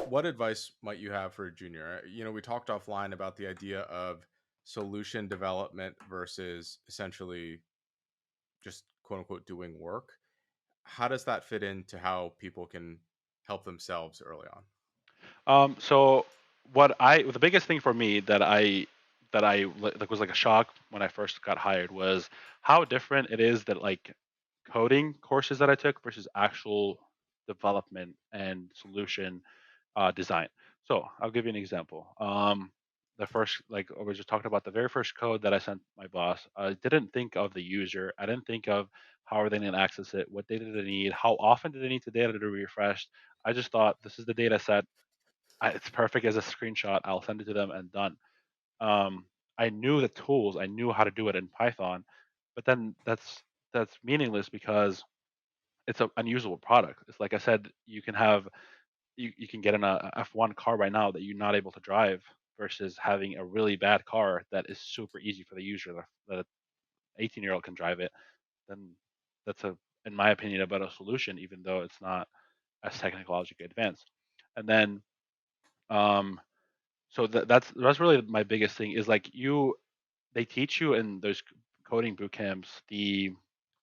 What advice might you have for a junior? We talked offline about the idea of solution development versus essentially just quote unquote doing work. How does that fit into how people can help themselves early on? So the biggest thing for me that was like a shock when I first got hired was how different it is that like coding courses that I took versus actual development and solution design. So I'll give you an example. The first, like I was just talking about, the very first code that I sent my boss, I didn't think of the user. I didn't think of how are they going to access it, what data do they need, how often do they need the data to be refreshed. I just thought this is the data set. It's perfect as a screenshot. I'll send it to them and done. Um, I knew the tools. I knew how to do it in Python, but then that's meaningless because it's an unusable product. It's like I said, you can get in a F1 car right now that you're not able to drive versus having a really bad car that is super easy for the user that 18-year-old can drive it. Then that's in my opinion, a better solution, even though it's not as technologically advanced. And then um, so that's really my biggest thing is like they teach you in those coding boot camps the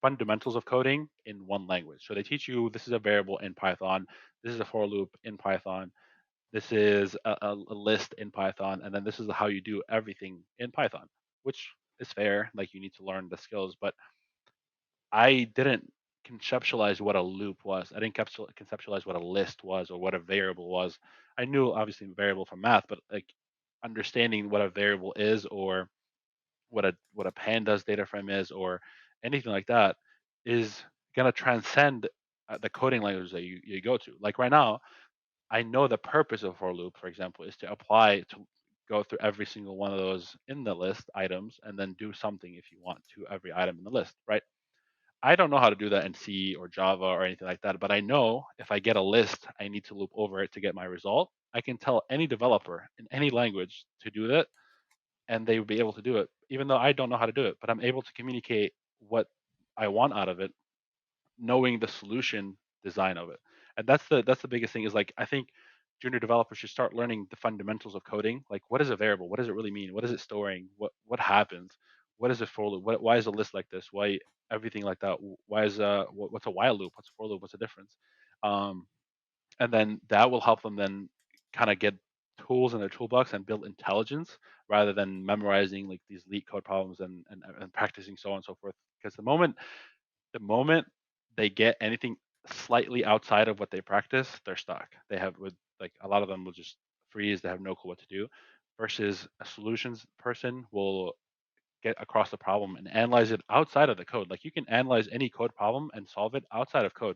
fundamentals of coding in one language. So they teach you this is a variable in Python, this is a for loop in Python, this is a list in Python, and then this is how you do everything in Python, which is fair. Like you need to learn the skills, but I didn't conceptualize what a loop was. I didn't conceptualize what a list was or what a variable was. I knew obviously variable from math, but like understanding what a variable is or what a pandas data frame is or anything like that is gonna transcend the coding language that you go to. Like right now, I know the purpose of for loop, for example, is to apply to go through every single one of those in the list items and then do something if you want to every item in the list, right? I don't know how to do that in C or Java or anything like that, but I know if I get a list, I need to loop over it to get my result. I can tell any developer in any language to do that, and they would be able to do it, even though I don't know how to do it. But I'm able to communicate what I want out of it, knowing the solution design of it. And that's the biggest thing is like I think junior developers should start learning the fundamentals of coding. Like what is a variable? What does it really mean? What is it storing? What happens? What is a for loop? Why is a list like this? Why everything like that? Why is what's a while loop? What's a for loop? What's the difference? Um, and then that will help them then kind of get tools in their toolbox and build intelligence rather than memorizing like these leak code problems and practicing so on and so forth. Because the moment they get anything slightly outside of what they practice, they're stuck. They have with like a lot of them will just freeze. They have no clue what to do. Versus a solutions person will get across the problem and analyze it outside of the code. Like you can analyze any code problem and solve it outside of code.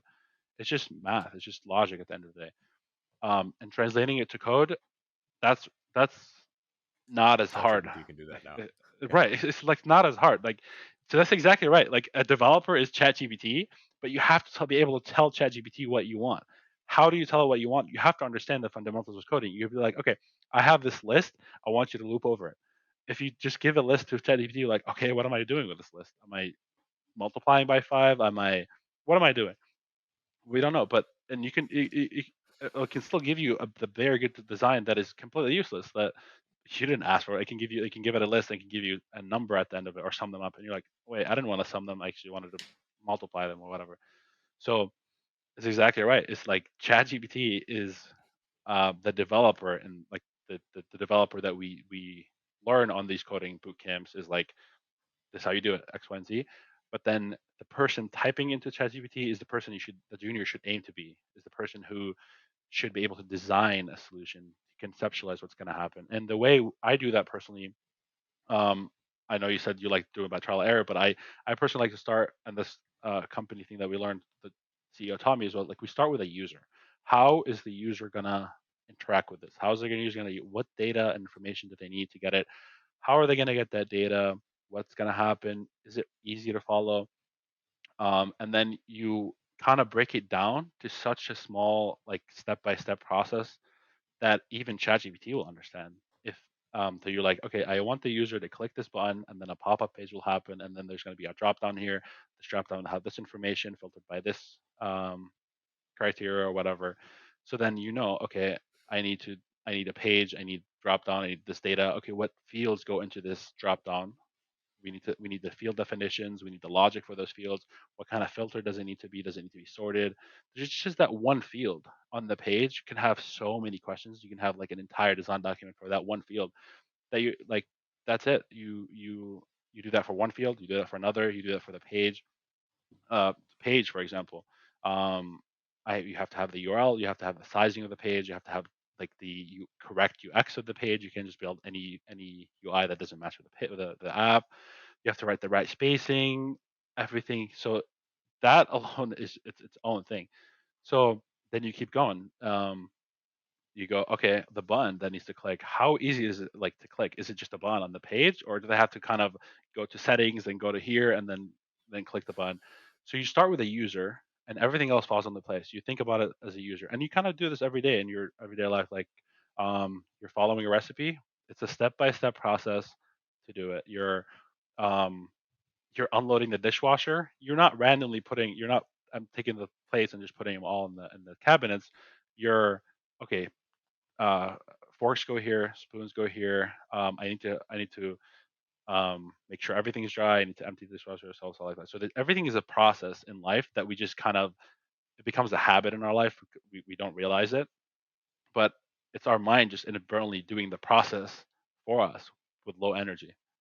It's just math. It's just logic at the end of the day. And translating it to code, that's not as hard. ChatGPT can do that now. Yeah. Right. It's like not as hard. Like so that's exactly right. Like a developer is ChatGPT, but you have to be able to tell ChatGPT what you want. How do you tell it what you want? You have to understand the fundamentals of coding. You'd be like, okay, I have this list. I want you to loop over it. If you just give a list to ChatGPT, you're like, okay, what am I doing with this list? Am I multiplying by five? What am I doing? We don't know, but and you can it can still give you the very good design that is completely useless that you didn't ask for. It can give it a list and can give you a number at the end of it or sum them up, and you're like, wait, I didn't want to sum them. I actually wanted to multiply them or whatever. So it's exactly right. It's like ChatGPT is the developer and like the developer that we learn on these coding boot camps is like this is how you do it, X, Y, and Z. But then the person typing into ChatGPT is the junior should aim to be, is the person who should be able to design a solution, conceptualize what's going to happen. And the way I do that personally, um, I know you said you like doing by trial and error, but I personally like to start, and this company thing that we learned, the CEO taught me as well, like we start with a user. How is the user going to interact with this? How is the user going to, what data and information do they need to get it? How are they going to get that data? What's going to happen? Is it easy to follow? And then you kind of break it down to such a small, like step by step process that even ChatGPT will understand. If so, you're like, okay, I want the user to click this button, and then a pop up page will happen, and then there's going to be a drop down here. This drop down will have this information filtered by this criteria or whatever. So then you know, okay, I need to I need a page, I need drop down, I need this data. Okay, what fields go into this drop down? We need the field definitions, we need the logic for those fields. What kind of filter does it need to be? Does it need to be sorted? There's just that one field on the page can have so many questions. You can have like an entire design document for that one field that you like. That's it. You do that for one field, you do that for another, you do that for the page, for example. Um, you have to have the URL, you have to have the sizing of the page, you have to have like the correct UX of the page. You can't just build any UI that doesn't match with the app. You have to write the right spacing, everything. So that alone is its own thing. So then you keep going. You go, okay, the button that needs to click. How easy is it like to click? Is it just a button on the page, or do they have to kind of go to settings, then go to here, and then click the button? So you start with a user, and everything else falls into place. You think about it as a user, and you kind of do this every day in your everyday life. Like, you're following a recipe. It's a step by step process to do it. Um, you're unloading the dishwasher. You're not randomly putting. You're not. I'm taking the plates and just putting them all in the cabinets. You're okay, uh, forks go here, spoons go here. I need to make sure everything is dry. I need to empty the dishwasher, so like that. So that everything is a process in life that we just kind of it becomes a habit in our life. We don't realize it, but it's our mind just inadvertently doing the process for us with low energy.